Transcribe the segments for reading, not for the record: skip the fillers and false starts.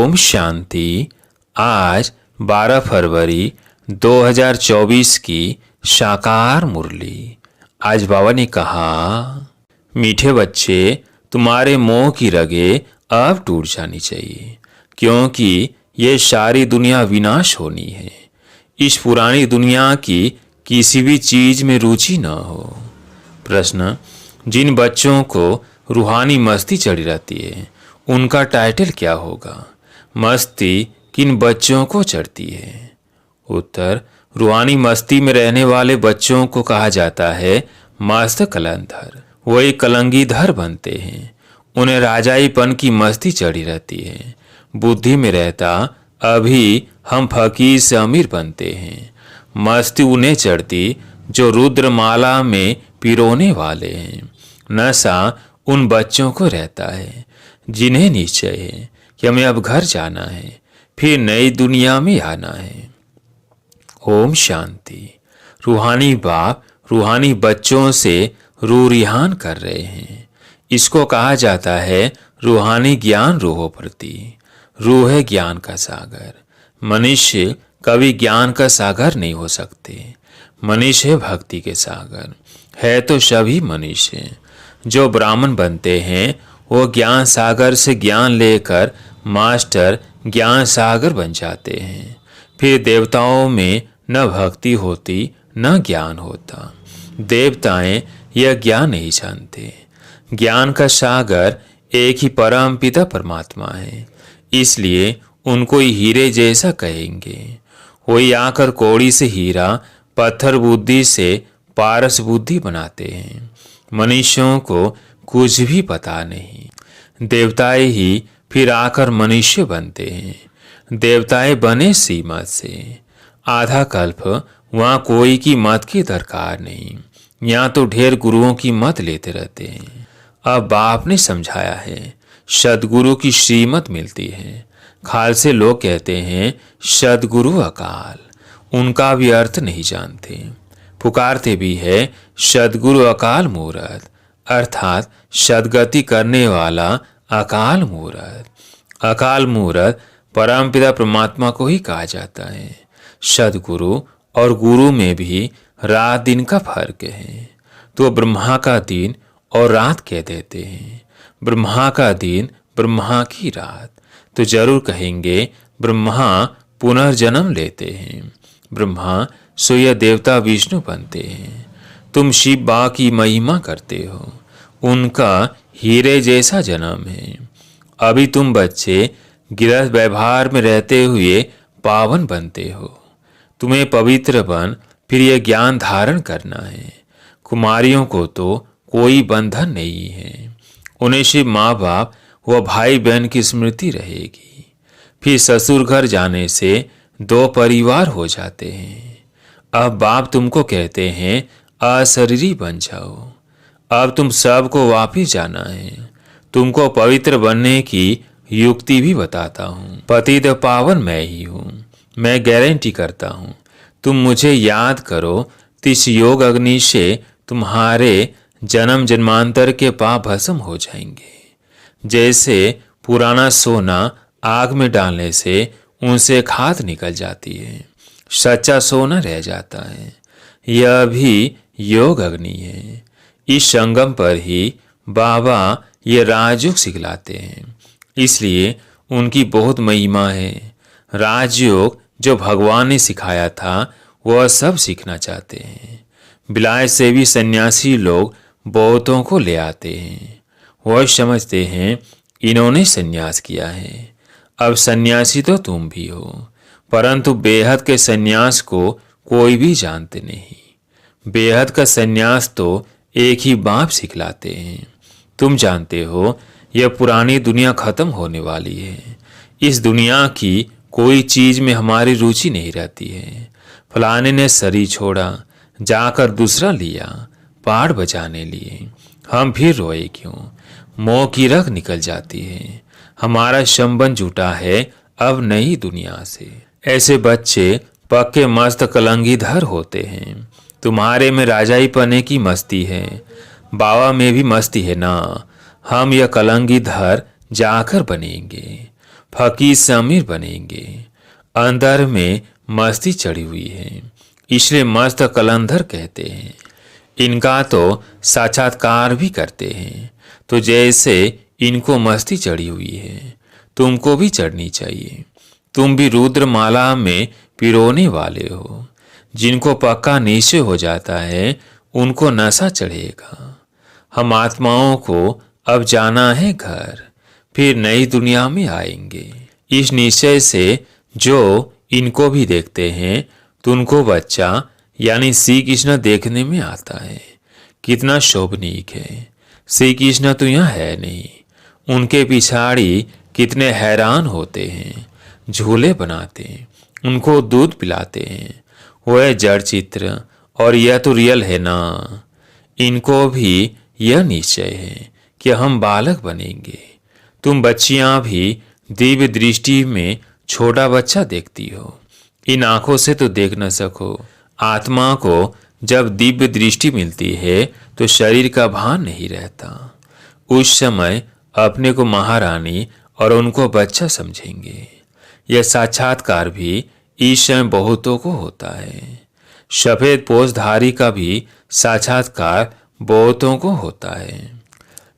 ओम शांति। आज 12 फरवरी 2024 की साकार मुरली। आज बाबा ने कहा, मीठे बच्चे, तुम्हारे मोह की रगें अब टूट जानी चाहिए, क्योंकि ये सारी दुनिया विनाश होनी है। इस पुरानी दुनिया की किसी भी चीज में रुचि न हो। प्रश्न, जिन बच्चों को रूहानी मस्ती चढ़ी रहती है उनका टाइटल क्या होगा? मस्ती किन बच्चों को चढ़ती है? उत्तर, रूहानी मस्ती में रहने वाले बच्चों को कहा जाता है मस्त कलंधर। वो एक कलंगीधर बनते हैं। उन्हें राजाईपन की मस्ती चढ़ी रहती है। बुद्धि में रहता अभी हम फकीर से अमीर बनते हैं। मस्ती उन्हें चढ़ती जो रुद्रमाला में पिरोने वाले हैं। नशा उन बच्चों को रहता है जिन्हें निश्चय है कि हमें अब घर जाना है, फिर नई दुनिया में आना है। ओम शांति। रूहानी बाप रूहानी बच्चों से रूह रिहान कर रहे हैं। इसको कहा जाता है रूहानी ज्ञान रूहों प्रति। रूह है ज्ञान का सागर। मनुष्य कभी ज्ञान का सागर नहीं हो सकते। मनुष्य है भक्ति के सागर। है तो सभी मनुष्य। जो ब्राह्मण बनते हैं वो ज्ञान सागर से ज्ञान लेकर मास्टर ज्ञान सागर बन जाते हैं। फिर देवताओं में न भक्ति होती न ज्ञान होता। देवताएं यह ज्ञान नहीं जानते। ज्ञान का सागर एक ही परम पिता परमात्मा है, इसलिए उनको हीरे जैसा कहेंगे। वही आकर कौड़ी से हीरा, पत्थर बुद्धि से पारस बुद्धि बनाते हैं। मनुष्यों को कुछ भी पता नहीं। देवताएं ही फिर आकर मनुष्य बनते हैं। देवताएं बने सीमत से। आधा कल्प वहाँ कोई की मत की दरकार नहीं। यहाँ तो ढेर गुरुओं की मत लेते रहते हैं। अब बाप ने समझाया है, सदगुरु की श्रीमत मिलती है। खालसे लोग कहते हैं सदगुरु अकाल। उनका भी अर्थ नहीं जानते। पुकारते भी है सदगुरु अकाल मूरत, अर्थात सदगति करने वाला अकाल मूरत। अकाल मूरत परमपिता परमात्मा को ही कहा जाता है। सदगुरु और गुरु में भी रात दिन का फर्क है। तो ब्रह्मा का दिन और रात कह देते हैं। ब्रह्मा का दिन, ब्रह्मा की रात। तो जरूर कहेंगे ब्रह्मा पुनर्जन्म लेते हैं। ब्रह्मा सूर्य देवता विष्णु बनते हैं। तुम शिव बा की महिमा करते हो। उनका हीरे जैसा जन्म है। अभी तुम बच्चे गृहस्थ व्यवहार में रहते हुए पावन बनते हो। तुम्हें पवित्र बन फिर यह ज्ञान धारण करना है। कुमारियों को तो कोई बंधन नहीं है। उन्हें शिव माँ बाप व भाई बहन की स्मृति रहेगी। फिर ससुर घर जाने से दो परिवार हो जाते हैं। अब बाप तुमको कहते हैं अशरीरी बन जाओ। अब तुम सबको वापिस जाना है। तुमको पवित्र बनने की युक्ति भी बताता हूँ। पतित पावन मैं ही हूँ। मैं गारंटी करता हूँ, तुम मुझे याद करो तो इस योग अग्नि से तुम्हारे जन्म जन्मांतर के पाप भस्म हो जाएंगे। जैसे पुराना सोना आग में डालने से उनसे खाद निकल जाती है, सच्चा सोना रह जाता है। यह भी योग अग्नि है। इस संगम पर ही बाबा ये राजयोग सिखलाते हैं, इसलिए उनकी बहुत महिमा है। राजयोग जो भगवान ने सिखाया था वह सब सीखना चाहते हैं। विलायत से भी सन्यासी लोग बहुतों को ले आते हैं। वह समझते हैं इन्होंने सन्यास किया है, अब सन्यासी तो तुम भी हो। परंतु बेहद के सन्यास को कोई भी जानते नहीं। बेहद का सन्यास तो एक ही बाप सिखलाते हैं। तुम जानते हो यह पुरानी दुनिया खत्म होने वाली है। इस दुनिया की कोई चीज में हमारी रुचि नहीं रहती है। फलाने ने शरीर छोड़ा, जाकर दूसरा लिया, पहाड़ बचाने लिए। हम फिर रोए क्यों? मोह की रग निकल जाती है। हमारा संबंध जुटा है अब नई दुनिया से। ऐसे बच्चे पक्के मस्त कलंगीधर होते हैं। तुम्हारे में राजाई पने की मस्ती है, बाबा में भी मस्ती है ना। हम यह कलंगीधर जाकर बनेंगे। फकीर से अमीर बनेंगे। अंदर में मस्ती चढ़ी हुई है, इसलिए मस्त कलंधर कहते हैं। इनका तो साक्षात्कार भी करते हैं। तो जैसे इनको मस्ती चढ़ी हुई है, तुमको भी चढ़नी चाहिए। तुम भी रुद्रमाला में पिरोने वाले हो। जिनको पक्का निश्चय हो जाता है उनको नशा चढ़ेगा। हम आत्माओं को अब जाना है घर, फिर नई दुनिया में आएंगे। इस निश्चय से जो इनको भी देखते हैं तो उनको बच्चा यानी श्री कृष्ण देखने में आता है। कितना शोभनीक है। श्री कृष्ण तो यहाँ है नहीं। उनके पिछाड़ी कितने हैरान होते हैं। झूले बनाते हैं, उनको दूध पिलाते हैं। वो है जड़ चित्र और यह तो रियल है ना। इनको भी यह निश्चय है कि हम बालक बनेंगे। तुम बच्चियां भी दिव्य दृष्टि में छोटा बच्चा देखती हो। इन आंखों से तो देख न सको। आत्मा को जब दिव्य दृष्टि मिलती है तो शरीर का भान नहीं रहता। उस समय अपने को महारानी और उनको बच्चा समझेंगे। यह साक्षात्कार भी इस समय बहुतों को होता है। सफेद पोषधारी का भी साक्षात्कार बहुतों को होता है।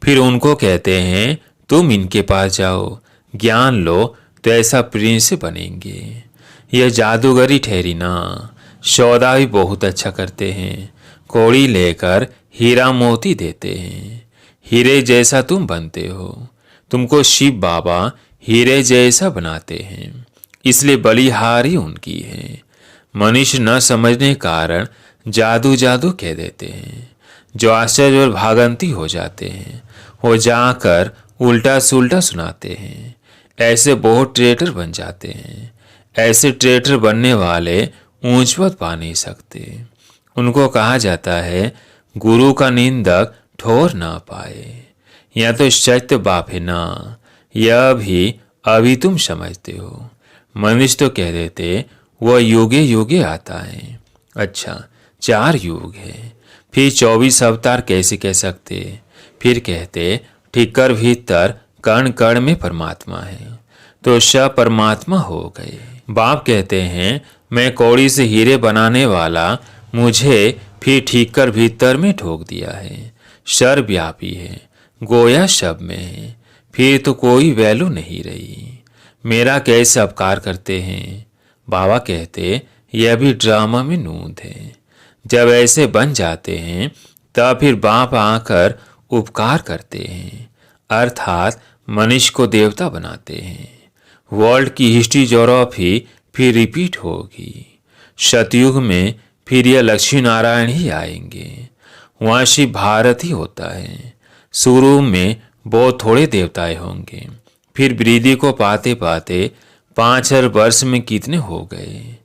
फिर उनको कहते हैं तुम इनके पास जाओ, ज्ञान लो तो ऐसा प्रिंस बनेंगे। यह जादूगरी ठहरी ना। सौदा भी बहुत अच्छा करते हैं। कौड़ी लेकर हीरा मोती देते हैं। हीरे जैसा तुम बनते हो। तुमको शिव बाबा हीरे जैसा बनाते हैं, इसलिए बलिहारी उनकी है। मनुष्य न समझने कारण जादू जादू कह देते हैं। जो आश्चर्य और भागंती हो जाते हैं वो जाकर उल्टा सुल्टा सुनाते हैं। ऐसे बहुत ट्रेटर बन जाते हैं। ऐसे ट्रेटर बनने वाले ऊंच पद पा नहीं सकते। उनको कहा जाता है गुरु का निंदक ठोर ना पाए। यह तो सत्य बाप है ना। यह भी अभी तुम समझते हो। मनुष्य तो कह देते वह युगे युगे आता है। अच्छा 4 युग है, फिर 24 अवतार कैसे कह सकते। फिर कहते ठिक्कर भीतर कण कण में परमात्मा है, तो सब परमात्मा हो गए। बाप कहते हैं मैं कौड़ी से हीरे बनाने वाला, मुझे फिर ठीकर भीतर में ठोक दिया है। सर्वव्यापी है, गोया सब में है, फिर तो कोई वैल्यू नहीं रही। मेरा कैसे अपकार करते हैं। बाबा कहते यह भी ड्रामा में नूंद है। जब ऐसे बन जाते हैं तब फिर बाप आकर उपकार करते हैं, अर्थात मनुष्य को देवता बनाते हैं। वर्ल्ड की हिस्ट्री ज्योग्राफी फिर रिपीट होगी। सतयुग में फिर यह लक्ष्मी नारायण ही आएंगे। वहाँ शिव भारत ही होता है। शुरू में बहुत थोड़े देवताएं होंगे, फिर वृद्धि को पाते पाते 5,000 वर्ष में कितने हो गए।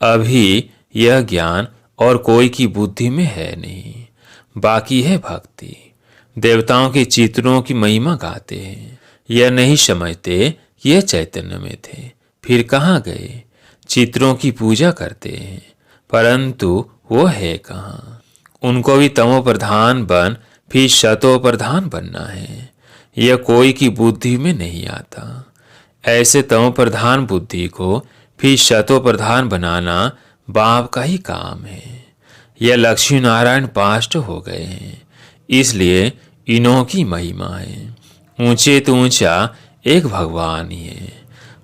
अभी यह ज्ञान और कोई की बुद्धि में है नहीं, बाकी है भक्ति। देवताओं के चित्रों की महिमा गाते हैं। यह नहीं समझते कि यह चैतन्य में थे, फिर कहाँ गए। चित्रों की पूजा करते हैं, परंतु वो है कहाँ। उनको भी तमो प्रधान बन फिर शतो प्रधान बनना है। यह कोई की बुद्धि में नहीं आता। ऐसे तमो प्रधान बुद्धि को फिर शतो प्रधान बनाना बाप का ही काम है। यह लक्ष्मी नारायण पास्ट हो गए हैं, इसलिए इन्हों की महिमा है। ऊंचे तो ऊंचा एक भगवान ही है,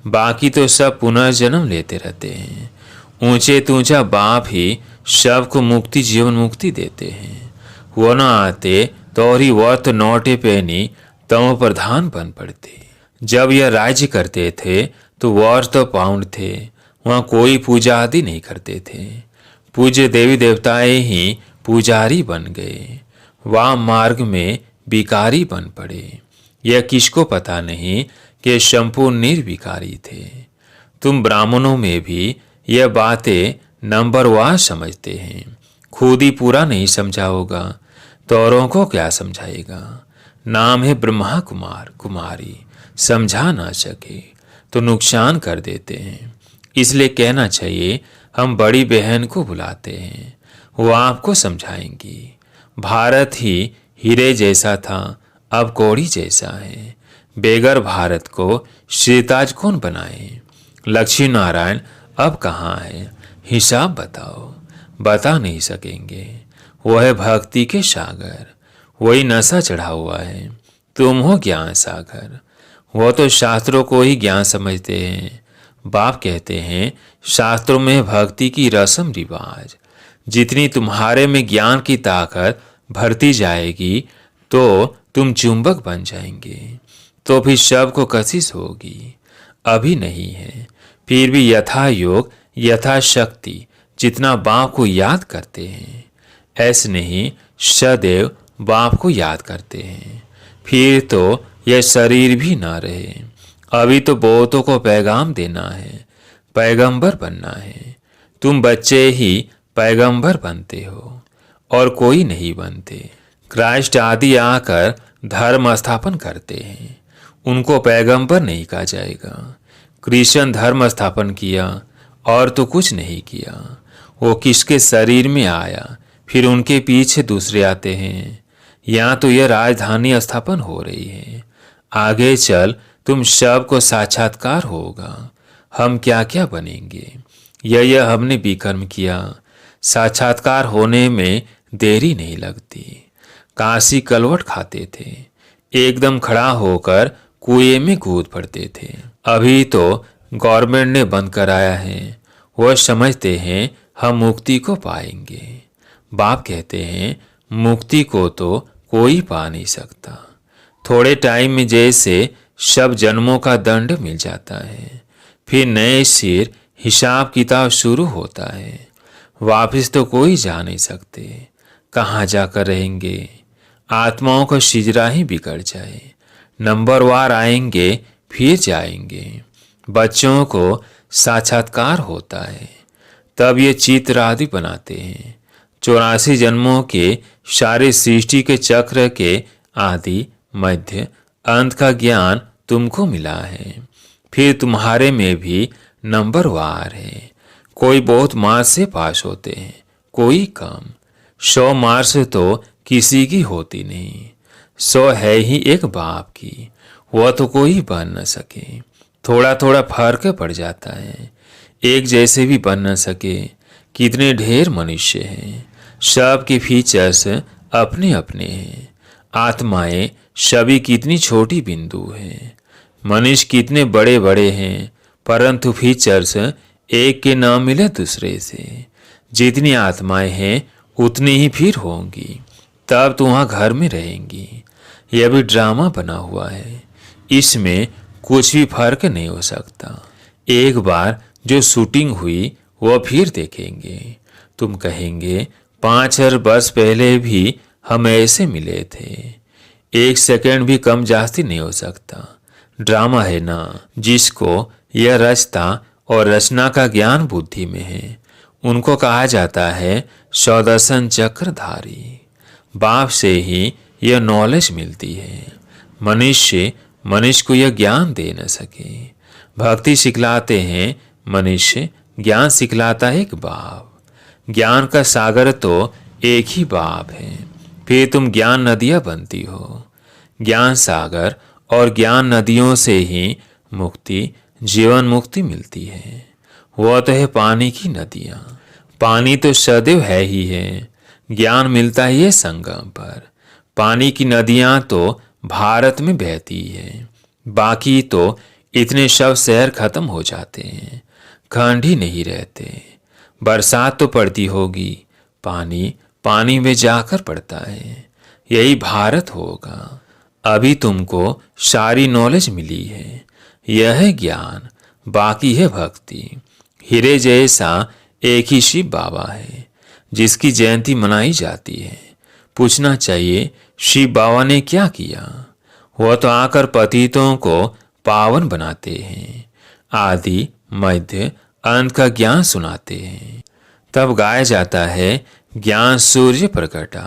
बाकी तो सब पुनर्जन्म लेते रहते हैं। ऊंचे तो ऊंचा बाप ही सबको मुक्ति जीवन मुक्ति देते हैं। वो न आते तो और ही वर्थ नौटे पैनी तमो प्रधान बन पड़ते। जब यह राज्य करते थे तो वर्थ तो पाउंड थे, वहाँ कोई पूजा आदि नहीं करते थे। पूज्य देवी देवताएं ही पुजारी बन गए, वाम मार्ग में भिखारी बन पड़े। यह किसको पता नहीं कि संपूर्ण निर्विकारी थे। तुम ब्राह्मणों में भी यह बातें नंबरवार समझते हैं। खुद ही पूरा नहीं समझा होगा तो औरों को क्या समझाएगा। नाम है ब्रह्मा कुमार कुमारी, समझा ना सके तो नुकसान कर देते हैं। इसलिए कहना चाहिए हम बड़ी बहन को बुलाते हैं, वो आपको समझाएंगी। भारत ही हीरे जैसा था, अब कौड़ी जैसा है। बेगर भारत को श्रीताज कौन बनाए। लक्ष्मी नारायण अब कहाँ है, हिसाब बताओ। बता नहीं सकेंगे। वो है भक्ति के सागर, वही नशा चढ़ा हुआ है। तुम हो ज्ञान सागर। वो तो शास्त्रों को ही ज्ञान समझते हैं। बाप कहते हैं शास्त्रों में भक्ति की रस्म रिवाज। जितनी तुम्हारे में ज्ञान की ताकत भरती जाएगी तो तुम चुंबक बन जाएंगे, तो फिर शव को कशिश होगी। अभी नहीं है, फिर भी यथा योग यथाशक्ति जितना बाप को याद करते हैं, ऐसे नहीं सदैव बाप को याद करते हैं। फिर तो यह शरीर भी ना रहे। अभी तो बहुतों को पैगाम देना है, पैगंबर बनना है। तुम बच्चे ही पैगंबर बनते हो और कोई नहीं बनते। क्राइस्ट आदि आकर धर्म स्थापन करते हैं, उनको पैगंबर नहीं कहा जाएगा। कृष्ण धर्म स्थापन किया और तो कुछ नहीं किया। वो किसके शरीर में आया, फिर उनके पीछे दूसरे आते हैं। यहाँ तो यह राजधानी स्थापन हो रही है। आगे चल तुम सब को साक्षात्कार होगा। हम क्या क्या बनेंगे, यह हमने विकर्म किया। साक्षात्कार होने में देरी नहीं लगती। काशी कलवट खाते थे, एकदम खड़ा होकर कुएं में कूद पड़ते थे। अभी तो गवर्नमेंट ने बंद कराया है। वह समझते हैं हम मुक्ति को पाएंगे। बाप कहते हैं मुक्ति को तो कोई पा नहीं सकता। थोड़े टाइम में जैसे सब जन्मों का दंड मिल जाता है, फिर नए सिर हिसाब किताब शुरू होता है। वापिस तो कोई जा नहीं सकते, कहाँ जाकर रहेंगे। आत्माओं का शिजरा ही बिगड़ जाए। नंबरवार आएंगे फिर जाएंगे। बच्चों को साक्षात्कार होता है, तब ये चित्र आदि बनाते हैं। 84 जन्मों के सारे सृष्टि के चक्र के आदि मध्य अंत का ज्ञान तुमको मिला है। फिर तुम्हारे में भी नंबरवार है। कोई बहुत मार्क्स से पास होते हैं, कोई कम। 100 मार्क्स तो किसी की होती नहीं। 100 है ही एक बाप की, वह तो कोई बन न सके। थोड़ा थोड़ा फर्क पड़ जाता है, एक जैसे भी बन न सके। कितने ढेर मनुष्य हैं, सबके फीचर्स अपने अपने हैं। आत्माएं सभी कितनी छोटी बिंदु हैं। मनुष्य कितने बड़े बड़े हैं, परंतु फीचर्स एक के ना मिले दूसरे से। जितनी आत्माएं हैं उतनी ही फिर होंगी, तब तो वहाँ घर में रहेंगी। यह भी ड्रामा बना हुआ है, इसमें कुछ भी फर्क नहीं हो सकता। एक बार जो शूटिंग हुई वह फिर देखेंगे। तुम कहेंगे 5 वर्ष पहले भी हम ऐसे मिले थे। 1 सेकंड भी कम जास्ती नहीं हो सकता। ड्रामा है ना। जिसको यह रचता और रचना का ज्ञान बुद्धि में है, उनको कहा जाता है सौदर्शन चक्रधारी। बाप से ही यह नॉलेज मिलती है। मनुष्य को यह ज्ञान दे न सके। भक्ति सिखलाते हैं मनुष्य, ज्ञान सिखलाता है एक बाप। ज्ञान का सागर तो एक ही बाप है। फिर तुम ज्ञान नदियाँ बनती हो। ज्ञान सागर और ज्ञान नदियों से ही मुक्ति, जीवन मुक्ति मिलती है। वह तो है पानी की नदियाँ। पानी तो सदैव है ही है, ज्ञान मिलता ही है संगम पर। पानी की नदियाँ तो भारत में बहती है, बाकी तो इतने सब शहर खत्म हो जाते हैं, खंड ही नहीं रहते। बरसात तो पड़ती होगी, पानी में जाकर पड़ता है। यही भारत होगा। अभी तुमको सारी नॉलेज मिली है, यह है ज्ञान, बाकी है भक्ति। हीरे जैसा एक ही शिव बाबा है, जिसकी जयंती मनाई जाती है। पूछना चाहिए शिव बाबा ने क्या किया। वह तो आकर पतितों को पावन बनाते हैं, आदि मध्य अंत का ज्ञान सुनाते हैं। तब गाया जाता है ज्ञान सूर्य प्रकटा।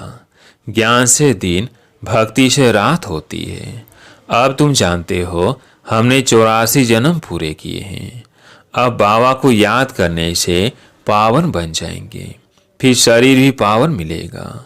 ज्ञान से दिन, भक्ति से रात होती है। अब तुम जानते हो हमने 84 जन्म पूरे किए हैं। अब बाबा को याद करने से पावन बन जाएंगे, फिर शरीर भी पावन मिलेगा।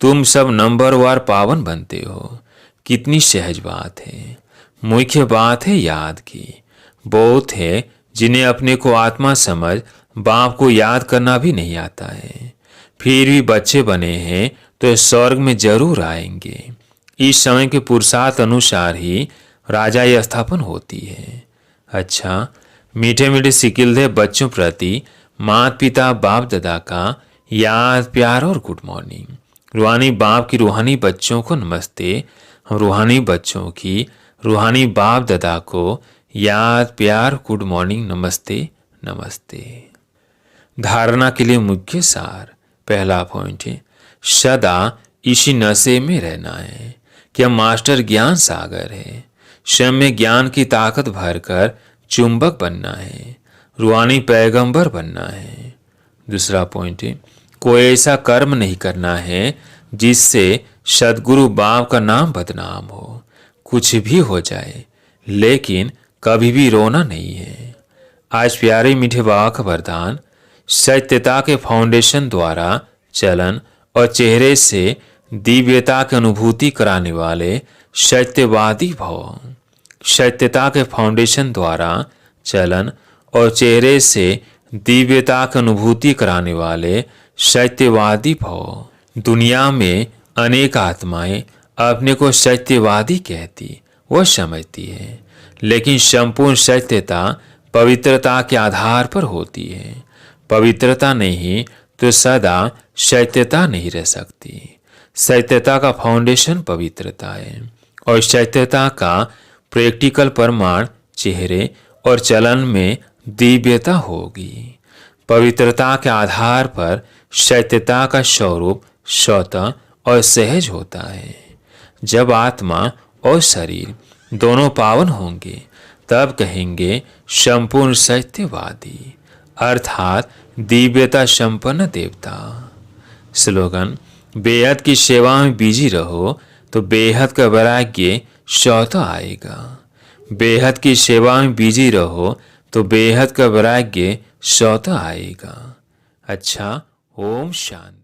तुम सब नंबरवार पावन बनते हो। कितनी सहज बात है। मुख्य बात है याद की। बहुत है जिन्हें अपने को आत्मा समझ बाप को याद करना भी नहीं आता है, फिर भी बच्चे बने हैं तो स्वर्ग में जरूर आएंगे। इस समय के पुरुषार्थ अनुसार ही राजा स्थापन होती है। अच्छा, मीठे मीठे सिकिलधे बच्चों प्रति माता पिता बाप दादा का याद प्यार और गुड मॉर्निंग। रूहानी बाप की रूहानी बच्चों को नमस्ते। हम रूहानी बच्चों की रूहानी बाप दादा को याद प्यार गुड मॉर्निंग नमस्ते नमस्ते। धारणा के लिए मुख्य सार। पहला पॉइंट है सदा इसी नशे में रहना है कि हम मास्टर ज्ञान सागर है। स्वयं में ज्ञान की ताकत भरकर चुंबक बनना है, रूहानी पैगंबर बनना है। दूसरा पॉइंट है कोई ऐसा कर्म नहीं करना है जिससे सदगुरु बाप का नाम बदनाम हो। कुछ भी हो जाए लेकिन कभी भी रोना नहीं है। आज प्यारे मीठे बाबा का वरदान, सत्यता के फाउंडेशन द्वारा चलन और चेहरे से दिव्यता की अनुभूति कराने वाले सत्यवादी भव। सत्यता के फाउंडेशन द्वारा चलन और चेहरे से दिव्यता की अनुभूति कराने वाले सत्यवादी भव। दुनिया में अनेक आत्माएं अपने को सत्यवादी कहती व समझती है, लेकिन संपूर्ण सत्यता पवित्रता के आधार पर होती है। पवित्रता नहीं तो सदा सत्यता नहीं रह सकती। सत्यता का फाउंडेशन पवित्रता है और सत्यता का प्रैक्टिकल प्रमाण चेहरे और चलन में दिव्यता होगी। पवित्रता के आधार पर सत्यता का स्वरूप स्वतः और सहज होता है। जब आत्मा और शरीर दोनों पावन होंगे तब कहेंगे संपूर्ण सत्यवादी, अर्थात दिव्यता संपन्न देवता। स्लोगन, बेहद की सेवा में बिजी रहो तो बेहद का वैराग्य स्वतः आएगा। बेहद की सेवा में बिजी रहो तो बेहद का वैराग्य स्वतः आएगा। अच्छा, ओम शांति।